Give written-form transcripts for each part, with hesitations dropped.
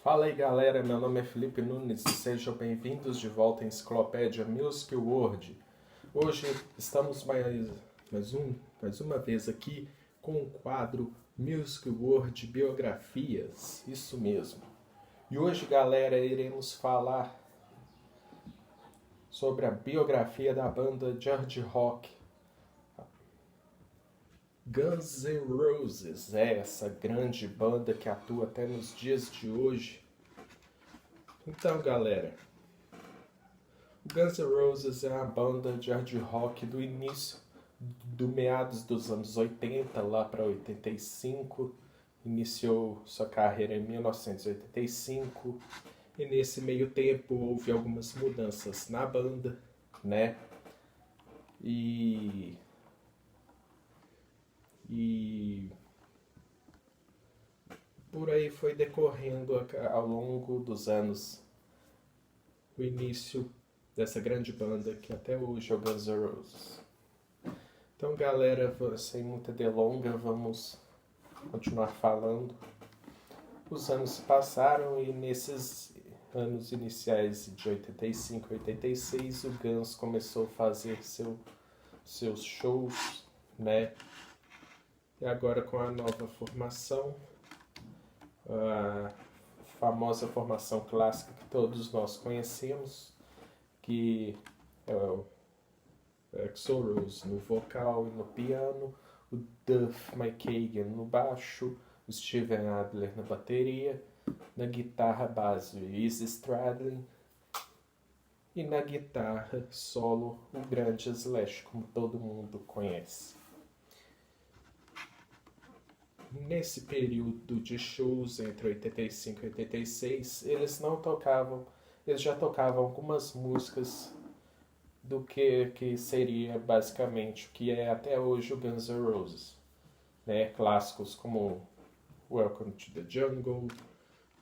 Fala aí galera, meu nome é Felipe Nunes e sejam bem-vindos de volta à Enciclopédia Music World. Hoje estamos mais uma vez aqui com o quadro Music World Biografias, isso mesmo. E hoje galera, iremos falar sobre a biografia da banda de hard rock Guns N' Roses, essa grande banda que atua até nos dias de hoje. Então, galera, o Guns N' Roses é uma banda de hard rock do início, do meados dos anos 80, lá para 85. Iniciou sua carreira em 1985 e nesse meio tempo houve algumas mudanças na banda, né? E por aí foi decorrendo ao longo dos anos o início dessa grande banda que até hoje é o Guns N' Roses. Então, galera, sem muita delonga, vamos continuar falando. Os anos passaram e nesses anos iniciais de 85 e 86 o Guns começou a fazer seus shows, né? E agora com a nova formação, a famosa formação clássica que todos nós conhecemos, que é o Axl Rose no vocal e no piano, o Duff McKagan no baixo, o Steven Adler na bateria, na guitarra base o Izzy Stradlin e na guitarra solo o grande Slash, como todo mundo conhece. Nesse período de shows entre 85 e 86, eles já tocavam algumas músicas do que seria basicamente o que é até hoje o Guns N' Roses, né? Clássicos como Welcome to the Jungle,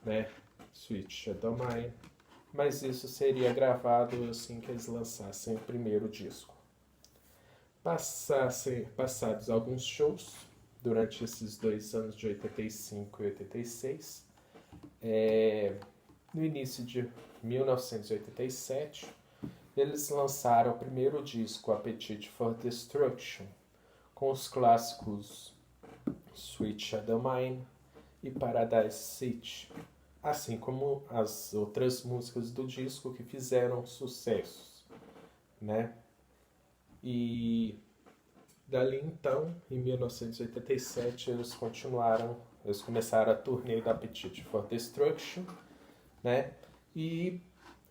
né? Sweet Shadow Mine, mas isso seria gravado assim que eles lançassem o primeiro disco. Passados alguns shows, durante esses 2 anos de 85 e 86, no início de 1987, eles lançaram o primeiro disco, Appetite for Destruction, com os clássicos Sweet Shadow Mine e Paradise City, assim como as outras músicas do disco que fizeram sucessos, né? E dali então, em 1987, eles começaram a turnê do Appetite for Destruction, né? E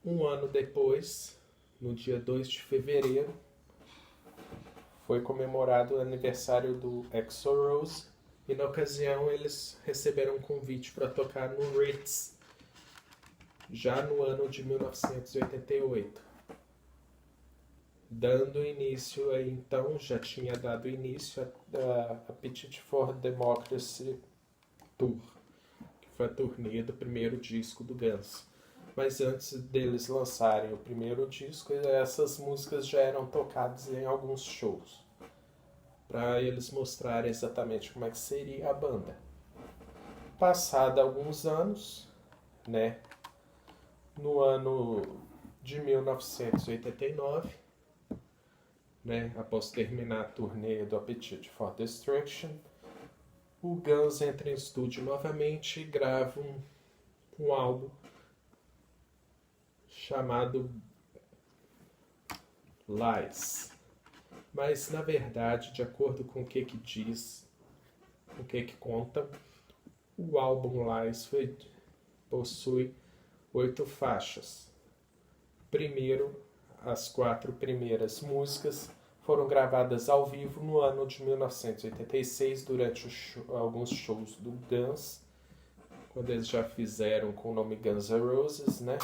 um ano depois, no dia 2 de fevereiro, foi comemorado o aniversário do Axl Rose e na ocasião eles receberam um convite para tocar no Ritz, já no ano de 1988. Dando início aí, então, já tinha dado início a Appetite for Democracy Tour, que foi a turnê do primeiro disco do Guns. Mas antes deles lançarem o primeiro disco, essas músicas já eram tocadas em alguns shows, para eles mostrarem exatamente como é que seria a banda. Passado alguns anos, né, no ano de 1989, né, após terminar a turnê do Appetite for Destruction, o Guns entra em estúdio novamente e grava um álbum chamado Lies. Mas, na verdade, de acordo com o que diz, o que conta, o álbum Lies possui 8 faixas. Primeiro, as 4 primeiras músicas foram gravadas ao vivo no ano de 1986 durante alguns shows do Guns, quando eles já fizeram com o nome Guns N' Roses, né?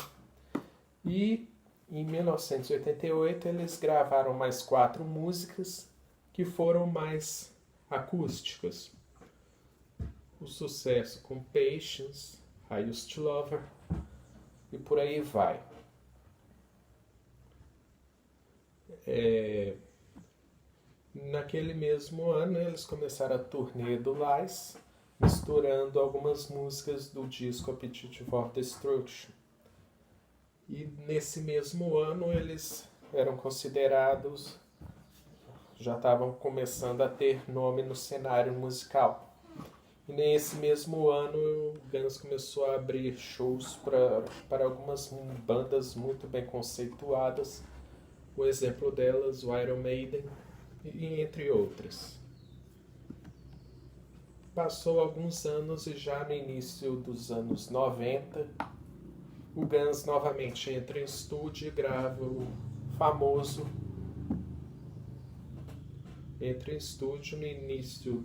E em 1988 eles gravaram mais 4 músicas que foram mais acústicas. O sucesso com Patience, I Used to Love Her e por aí vai. Naquele mesmo ano eles começaram a turnê do Lies misturando algumas músicas do disco Appetite for Destruction. E nesse mesmo ano eles eram considerados, já estavam começando a ter nome no cenário musical. E nesse mesmo ano o Guns começou a abrir shows para algumas bandas muito bem conceituadas. O exemplo delas, o Iron Maiden, e entre outras. Passou alguns anos e já no início dos anos 90, o Guns novamente entra em estúdio e grava o famoso... Entra em estúdio no início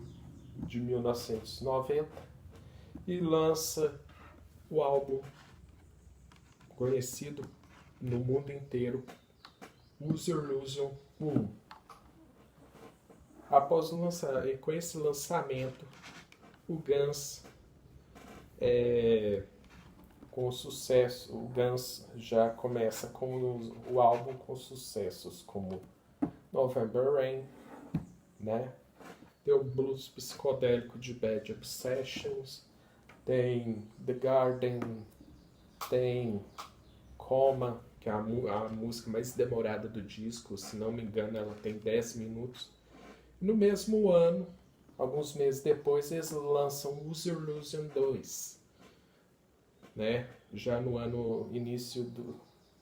de 1990 e lança o álbum conhecido no mundo inteiro, Use Your Illusion 1. Após com esse lançamento, o Guns, com sucesso, o Guns já começa com o álbum com sucessos como November Rain, né? Tem o blues psicodélico de Bad Obsessions, tem The Garden, tem Coma, que é a música mais demorada do disco, se não me engano ela tem 10 minutos. No mesmo ano, alguns meses depois, eles lançam Use Your Illusion 2, né? Já no ano início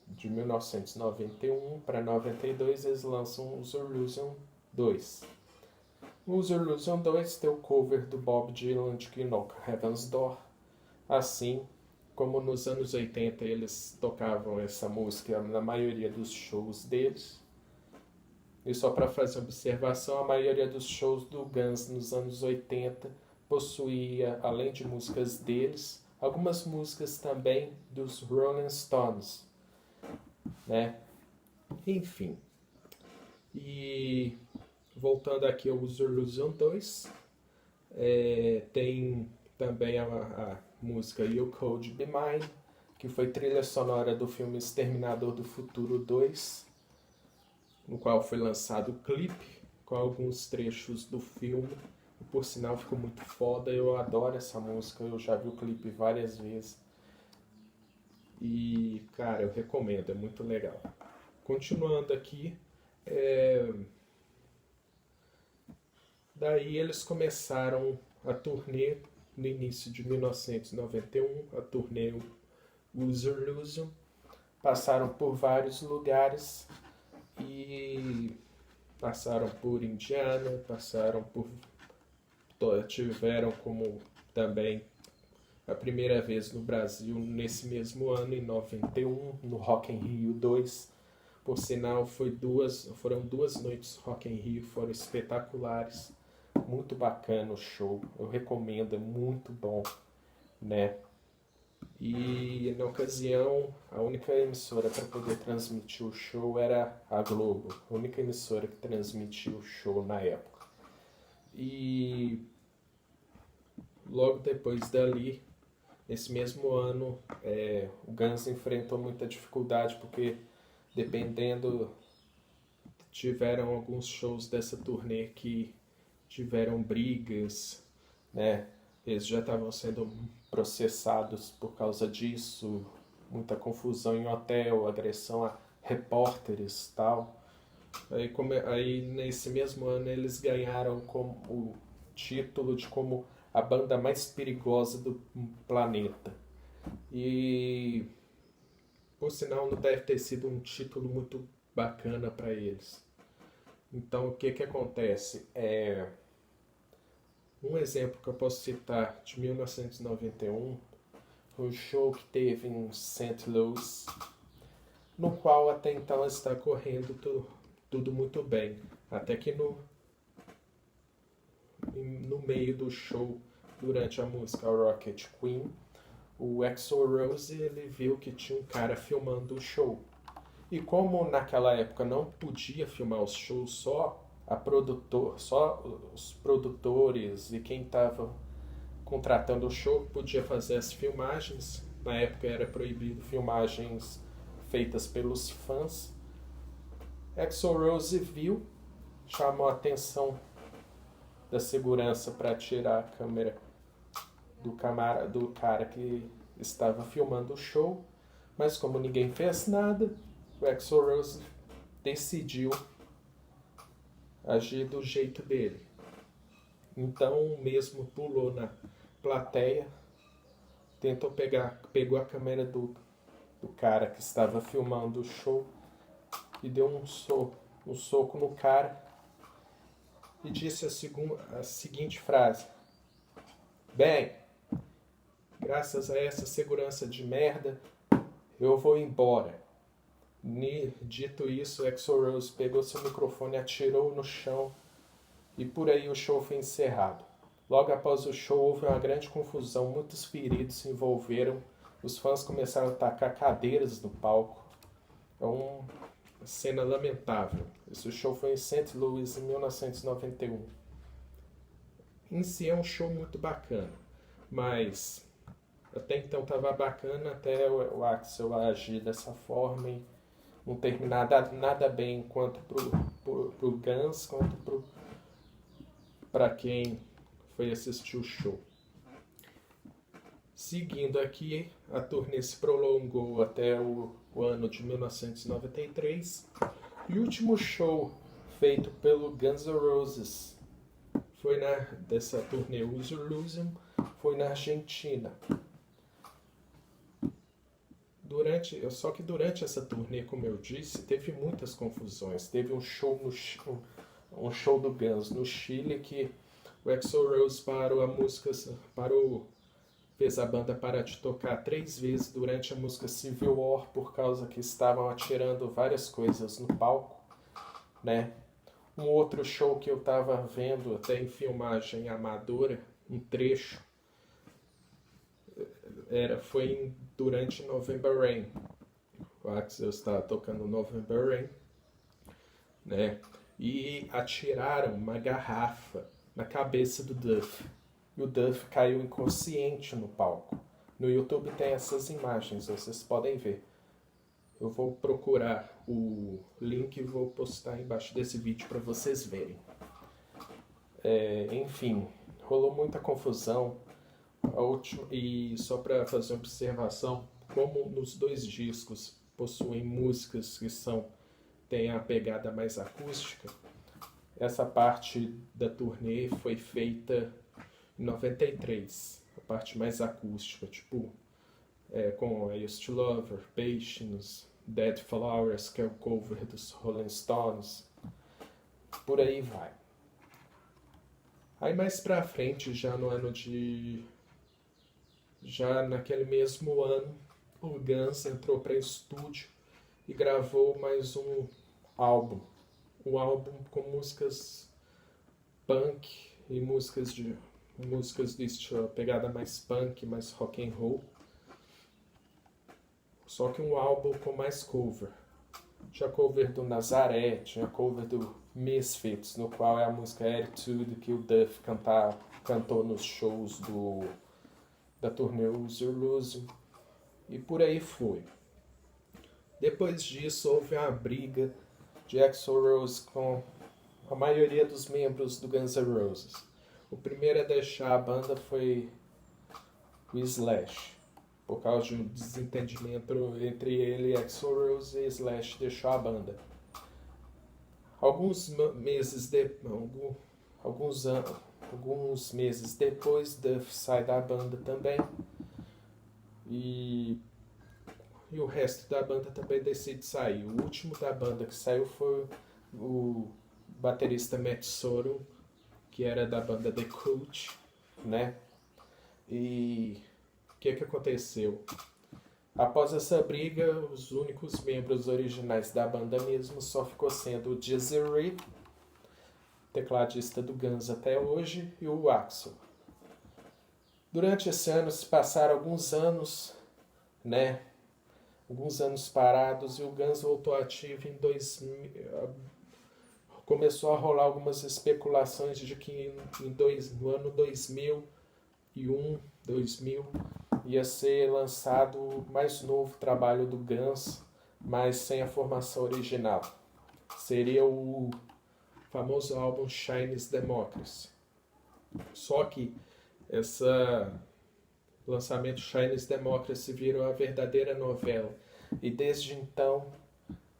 de 1991 para 92, eles lançam Use Your Illusion 2. Use Your Illusion 2 tem o cover do Bob Dylan de Knock Heaven's Door. Assim como nos anos 80 eles tocavam essa música na maioria dos shows deles. E só para fazer observação, a maioria dos shows do Guns nos anos 80 possuía, além de músicas deles, algumas músicas também dos Rolling Stones, né? Enfim. E voltando aqui ao Use Your Illusion 2, tem também a música You Could Be Mine, que foi trilha sonora do filme Exterminador do Futuro 2, no qual foi lançado o clipe com alguns trechos do filme. E, por sinal, ficou muito foda. Eu adoro essa música, eu já vi o clipe várias vezes. E, cara, eu recomendo, é muito legal. Continuando aqui, daí eles começaram a turnê no início de 1991, a turnê Use Your Illusion. Passaram por vários lugares e passaram por Indiana, tiveram como também a primeira vez no Brasil nesse mesmo ano, em 91, no Rock in Rio 2. Por sinal, foram duas noites Rock in Rio, foram espetaculares, muito bacana o show, eu recomendo, é muito bom, né? E na ocasião, a única emissora para poder transmitir o show era a Globo, a única emissora que transmitia o show na época. E logo depois dali, esse mesmo ano, o Guns enfrentou muita dificuldade, porque tiveram alguns shows dessa turnê que tiveram brigas, né? Eles já estavam sendo processados por causa disso, muita confusão em hotel, agressão a repórteres e tal. Aí nesse mesmo ano eles ganharam o título de como a banda mais perigosa do planeta. E, por sinal, não deve ter sido um título muito bacana para eles. Então, o que acontece? Um exemplo que eu posso citar de 1991 foi o show que teve em St. Louis, no qual até então está correndo tudo muito bem. Até que no meio do show, durante a música Rocket Queen, o Axl Rose ele viu que tinha um cara filmando o show. E como naquela época não podia filmar os shows, só os produtores e quem estava contratando o show podia fazer as filmagens. Na época era proibido filmagens feitas pelos fãs. Axl Rose viu, chamou a atenção da segurança para tirar a câmera do cara que estava filmando o show, mas como ninguém fez nada, o Axl Rose decidiu agir do jeito dele. Então mesmo pulou na plateia, pegou a câmera do cara que estava filmando o show e deu um soco no cara e disse a seguinte frase: bem, graças a essa segurança de merda, eu vou embora. Dito isso, Axl Rose pegou seu microfone, atirou no chão e por aí o show foi encerrado. Logo após o show houve uma grande confusão, muitos feridos se envolveram, os fãs começaram a tacar cadeiras no palco. É uma cena lamentável. Esse show foi em St. Louis em 1991. Em si é um show muito bacana, mas até então estava bacana até o Axl agir dessa forma e não terminar nada bem, quanto pro Guns, quanto para quem foi assistir o show. Seguindo aqui, a turnê se prolongou até o ano de 1993 e o último show feito pelo Guns N' Roses dessa turnê Use or Lose Him foi na Argentina. Só que durante essa turnê, como eu disse, teve muitas confusões. Teve um show do Guns no Chile que o Axl Rose fez a banda parar de tocar 3 vezes durante a música Civil War por causa que estavam atirando várias coisas no palco, né? Um outro show que eu estava vendo até em filmagem amadora, um trecho, foi durante November Rain. O Axl estava tocando November Rain, né? E atiraram uma garrafa na cabeça do Duff. E o Duff caiu inconsciente no palco. No YouTube tem essas imagens, vocês podem ver. Eu vou procurar o link e vou postar embaixo desse vídeo para vocês verem. Enfim, rolou muita confusão. E só para fazer uma observação, como nos 2 discos possuem músicas que têm a pegada mais acústica, essa parte da turnê foi feita em 93, a parte mais acústica, tipo com I Used to Love Her, Patience, Dead Flowers, que é o cover dos Rolling Stones, por aí vai. Aí mais pra frente, já naquele mesmo ano, o Guns entrou para estúdio e gravou mais um álbum com músicas punk e músicas do estilo, pegada mais punk, mais rock and roll. Só que um álbum com mais cover. Tinha cover do Nazaré, tinha cover do Misfits, no qual é a música Attitude que o Duff cantou nos shows da turnê Use or Lose Him, e por aí foi. Depois disso houve uma briga de Axl Rose com a maioria dos membros do Guns N' Roses. O primeiro a deixar a banda foi o Slash, por causa de um desentendimento entre ele e Axl Rose, e Slash deixou a banda. Alguns meses depois, Duff sai da banda também, e o resto da banda também decide sair. O último da banda que saiu foi o baterista Matt Sorum, que era da banda The Cult, né? E o que aconteceu? Após essa briga, os únicos membros originais da banda mesmo só ficou sendo o Desiree, tecladista do Guns até hoje, e o Axl. Durante esse ano se passaram alguns anos, né? Alguns anos parados, e o Guns voltou ativo em 2000. Começou a rolar algumas especulações de que no ano 2000 ia ser lançado o mais novo trabalho do Guns, mas sem a formação original. Seria o famoso álbum Chinese Democracy. Só que O lançamento do Chinese Democracy virou a verdadeira novela. E desde então,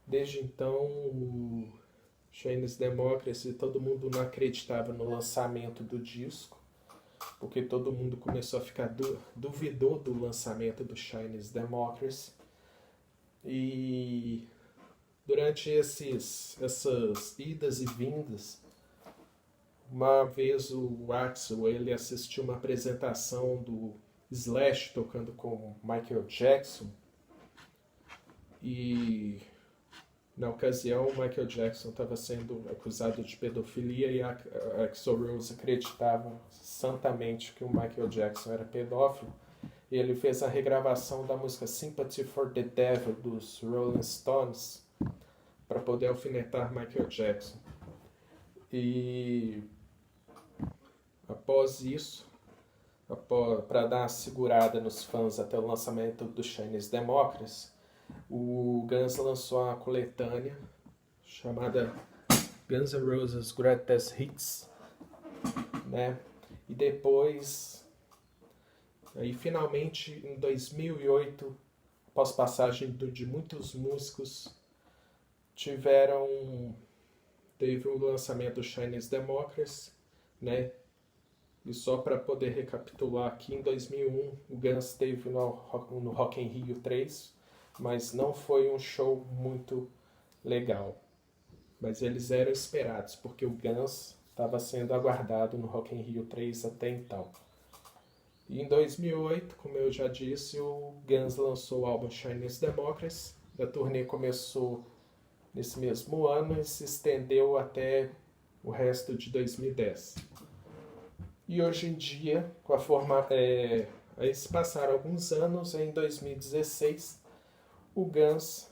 o Chinese Democracy, todo mundo não acreditava no lançamento do disco, porque todo mundo começou a ficar duvidou do lançamento do Chinese Democracy. E durante essas idas e vindas, uma vez o Axl, ele assistiu uma apresentação do Slash tocando com Michael Jackson, e na ocasião o Michael Jackson estava sendo acusado de pedofilia e a Axl Rose acreditava santamente que o Michael Jackson era pedófilo, e ele fez a regravação da música Sympathy for the Devil dos Rolling Stones para poder alfinetar Michael Jackson. E após isso, para dar uma segurada nos fãs até o lançamento do Chinese Democracy, o Guns lançou uma coletânea chamada Guns N' Roses Greatest Hits, né? E depois, aí finalmente em 2008, após passagem de muitos músicos, teve o lançamento do Chinese Democracy, né? E só para poder recapitular aqui, em 2001 o Guns esteve no Rock in Rio 3, mas não foi um show muito legal. Mas eles eram esperados, porque o Guns estava sendo aguardado no Rock in Rio 3 até então. E em 2008, como eu já disse, o Guns lançou o álbum Chinese Democracy. A turnê começou nesse mesmo ano e se estendeu até o resto de 2010. E hoje em dia, aí se passaram alguns anos, em 2016, o Guns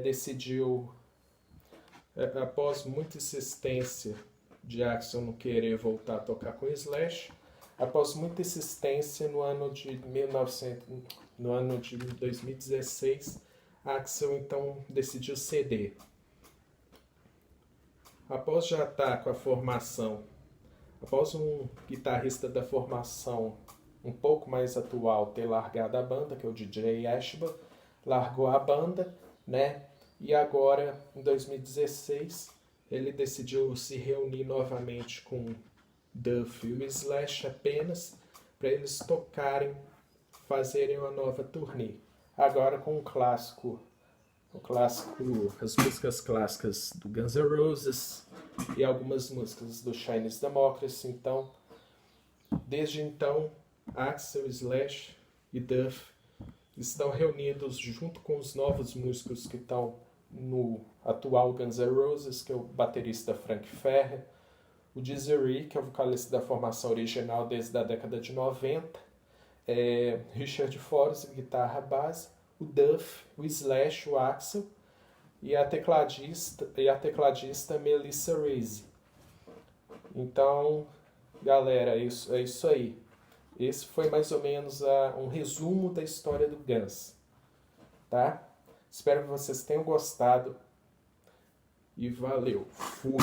decidiu, após muita insistência de Axl não querer voltar a tocar com Slash, após muita insistência no ano de 2016, Axl então decidiu ceder. Após já estar com a formação, após um guitarrista da formação um pouco mais atual ter largado a banda, que é o DJ Ashba, largou a banda, né? E agora, em 2016, ele decidiu se reunir novamente com Duff e o Slash apenas para eles fazerem uma nova turnê. Agora com as músicas clássicas do Guns N' Roses e algumas músicas do Chinese Democracy. Então, desde então, Axl, Slash e Duff estão reunidos junto com os novos músicos que estão no atual Guns N' Roses, que é o baterista Frank Ferrer, o Dizzy, que é o vocalista da formação original desde a década de 90, Richard Forrest, guitarra base, o Duff, o Slash, o Axl e a tecladista Melissa Reese. Então, galera, é isso aí. Esse foi mais ou menos um resumo da história do Guns, tá? Espero que vocês tenham gostado e valeu, fui!